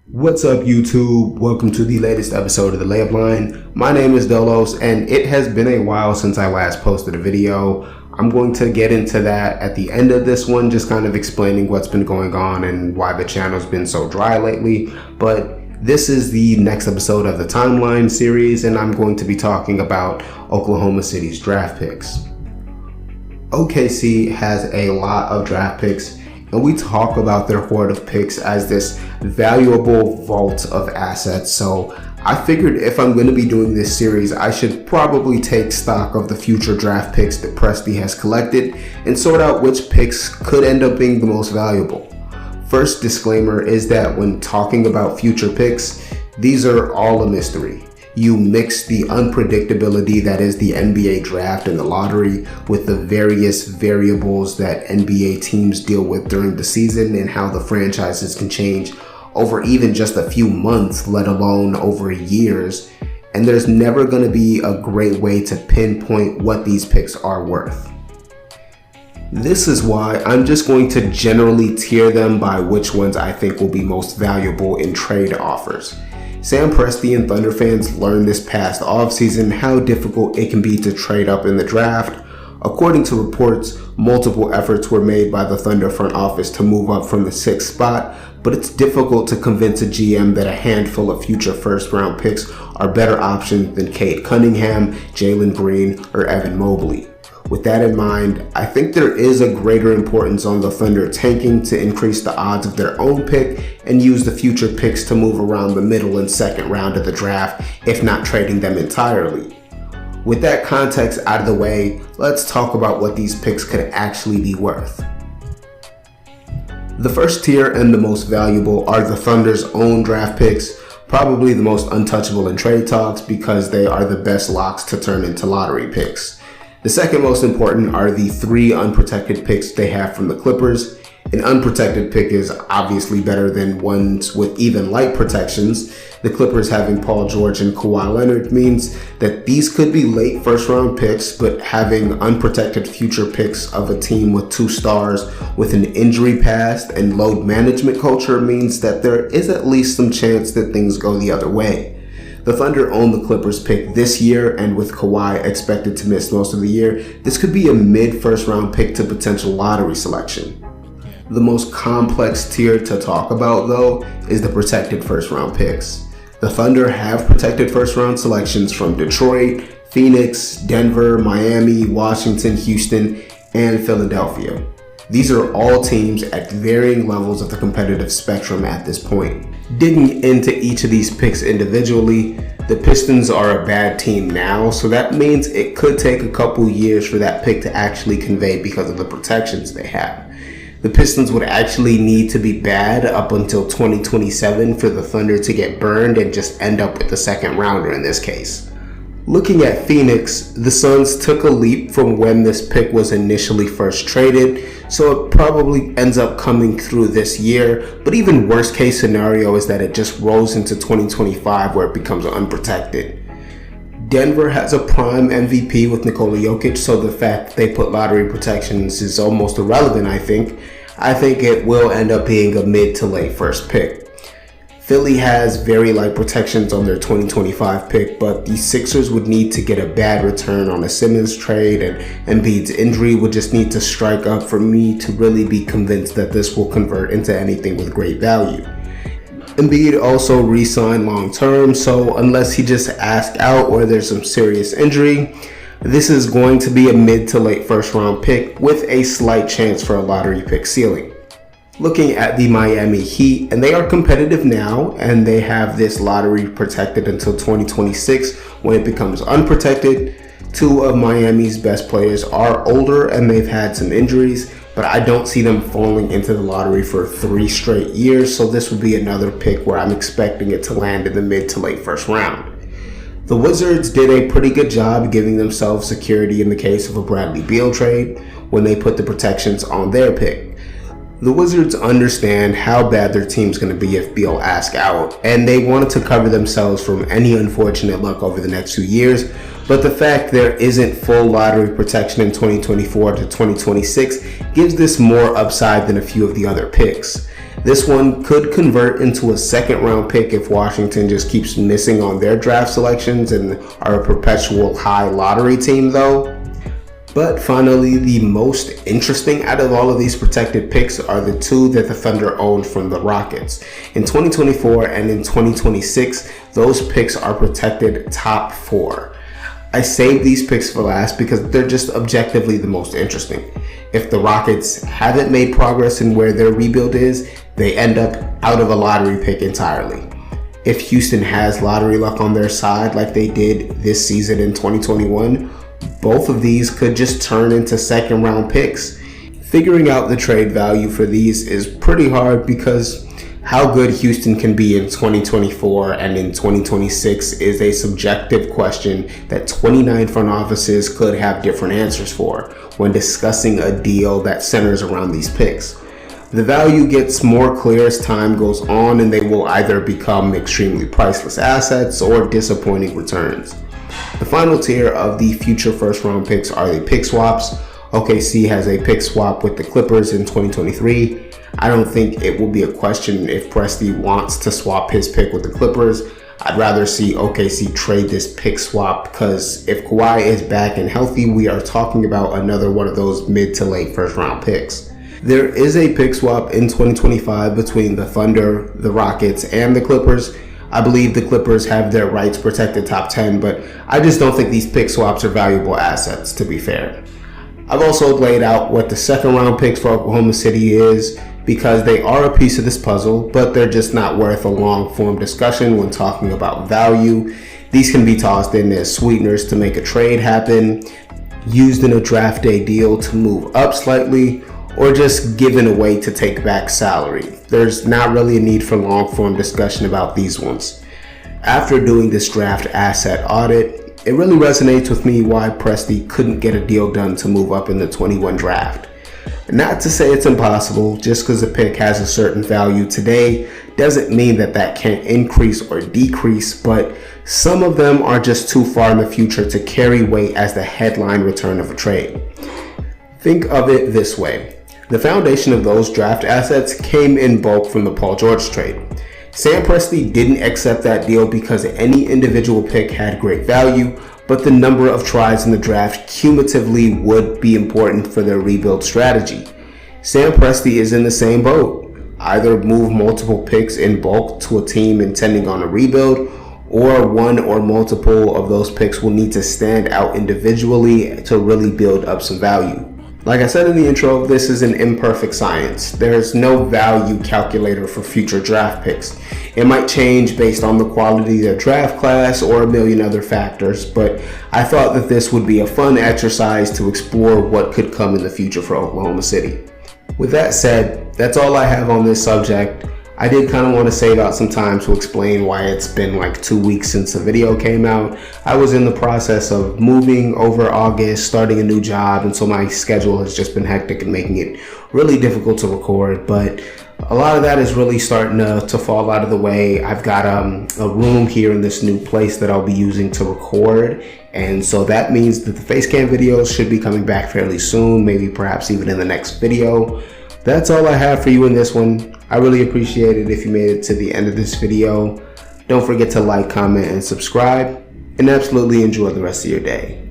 What's up, YouTube? Welcome to the latest episode of The Layup.Line. My name is Dolos, and it has been a while since I last posted a video. I'm going to get into that at the end of this one, just kind of explaining what's been going on and why the channel's been so dry lately. But this is the next episode of the Timeline series, and I'm going to be talking about Oklahoma City's draft picks. OKC has a lot of draft picks, and we talk about their hoard of picks as this valuable vault of assets. So I figured if I'm going to be doing this series, I should probably take stock of the future draft picks that Presti has collected and sort out which picks could end up being the most valuable. First disclaimer is that when talking about future picks, these are all a mystery. You mix the unpredictability that is the NBA draft and the lottery with the various variables that NBA teams deal with during the season and how the franchises can change over even just a few months, let alone over years. And there's never going to be a great way to pinpoint what these picks are worth. This is why I'm just going to generally tier them by which ones I think will be most valuable in trade offers. Sam Presti and Thunder fans learned this past offseason how difficult it can be to trade up in the draft. According to reports, multiple efforts were made by the Thunder front office to move up from the 6th spot, but it's difficult to convince a GM that a handful of future first-round picks are better options than Cade Cunningham, Jalen Green, or Evan Mobley. With that in mind, I think there is a greater importance on the Thunder tanking to increase the odds of their own pick and use the future picks to move around the middle and second round of the draft, if not trading them entirely. With that context out of the way, let's talk about what these picks could actually be worth. The first tier and the most valuable are the Thunder's own draft picks, probably the most untouchable in trade talks because they are the best locks to turn into lottery picks. The second most important are the 3 unprotected picks they have from the Clippers. An unprotected pick is obviously better than ones with even light protections. The Clippers having Paul George and Kawhi Leonard means that these could be late first-round picks, but having unprotected future picks of a team with 2 stars with an injury past and load management culture means that there is at least some chance that things go the other way. The Thunder own the Clippers pick this year, and with Kawhi expected to miss most of the year, this could be a mid-first round pick to potential lottery selection. The most complex tier to talk about, though, is the protected first round picks. The Thunder have protected first round selections from Detroit, Phoenix, Denver, Miami, Washington, Houston, and Philadelphia. These are all teams at varying levels of the competitive spectrum at this point. Digging into each of these picks individually, the Pistons are a bad team now, so that means it could take a couple years for that pick to actually convey because of the protections they have. The Pistons would actually need to be bad up until 2027 for the Thunder to get burned and just end up with a second rounder in this case. Looking at Phoenix, the Suns took a leap from when this pick was initially first traded, so it probably ends up coming through this year, but even worst case scenario is that it just rolls into 2025 where it becomes unprotected. Denver has a prime MVP with Nikola Jokic, so the fact they put lottery protections is almost irrelevant, I think. I think it will end up being a mid to late first pick. Philly has very light protections on their 2025 pick, but the Sixers would need to get a bad return on a Simmons trade, and Embiid's injury would just need to strike up for me to really be convinced that this will convert into anything with great value. Embiid also re-signed long-term, so unless he just asked out or there's some serious injury, this is going to be a mid to late first round pick with a slight chance for a lottery pick ceiling. Looking at the Miami Heat, and they are competitive now, and they have this lottery protected until 2026 when it becomes unprotected. 2 of Miami's best players are older and they've had some injuries, but I don't see them falling into the lottery for 3 straight years, so this would be another pick where I'm expecting it to land in the mid to late first round. The Wizards did a pretty good job giving themselves security in the case of a Bradley Beal trade when they put the protections on their pick. The Wizards understand how bad their team's going to be if Beal asks out, and they wanted to cover themselves from any unfortunate luck over the next few years, but the fact there isn't full lottery protection in 2024 to 2026 gives this more upside than a few of the other picks. This one could convert into a second round pick if Washington just keeps missing on their draft selections and are a perpetual high lottery team though. But finally, the most interesting out of all of these protected picks are the two that the Thunder owned from the Rockets. In 2024 and in 2026, those picks are protected top 4. I saved these picks for last because they're just objectively the most interesting. If the Rockets haven't made progress in where their rebuild is, they end up out of a lottery pick entirely. If Houston has lottery luck on their side like they did this season in 2021, both of these could just turn into second round picks. Figuring out the trade value for these is pretty hard because how good Houston can be in 2024 and in 2026 is a subjective question that 29 front offices could have different answers for when discussing a deal that centers around these picks. The value gets more clear as time goes on, and they will either become extremely priceless assets or disappointing returns. The final tier of the future first round picks are the pick swaps. OKC has a pick swap with the Clippers in 2023. I don't think it will be a question if Presti wants to swap his pick with the Clippers. I'd rather see OKC trade this pick swap because if Kawhi is back and healthy, we are talking about another one of those mid to late first round picks. There is a pick swap in 2025 between the Thunder, the Rockets, and the Clippers. I believe the Clippers have their rights protected top 10, but I just don't think these pick swaps are valuable assets, to be fair. I've also laid out what the second round picks for Oklahoma City is because they are a piece of this puzzle, but they're just not worth a long form discussion when talking about value. These can be tossed in as sweeteners to make a trade happen, used in a draft day deal to move up slightly, or just given away to take back salary. There's not really a need for long form discussion about these ones. After doing this draft asset audit, it really resonates with me why Presti couldn't get a deal done to move up in the 21 draft. Not to say it's impossible, just because a pick has a certain value today doesn't mean that that can't increase or decrease, but some of them are just too far in the future to carry weight as the headline return of a trade. Think of it this way. The foundation of those draft assets came in bulk from the Paul George trade. Sam Presti didn't accept that deal because any individual pick had great value, but the number of tries in the draft cumulatively would be important for their rebuild strategy. Sam Presti is in the same boat. Either move multiple picks in bulk to a team intending on a rebuild, or one or multiple of those picks will need to stand out individually to really build up some value. Like I said in the intro, this is an imperfect science. There's no value calculator for future draft picks. It might change based on the quality of their draft class or a million other factors, but I thought that this would be a fun exercise to explore what could come in the future for Oklahoma City. With that said, that's all I have on this subject. I did kind of want to save out some time to explain why it's been like 2 weeks since the video came out. I was in the process of moving over August, starting a new job, and so my schedule has just been hectic and making it really difficult to record, but a lot of that is really starting to fall out of the way. I've got a room here in this new place that I'll be using to record, and so that means that the face cam videos should be coming back fairly soon, maybe perhaps even in the next video. That's all I have for you in this one. I really appreciate it if you made it to the end of this video. Don't forget to like, comment, and subscribe, and absolutely enjoy the rest of your day.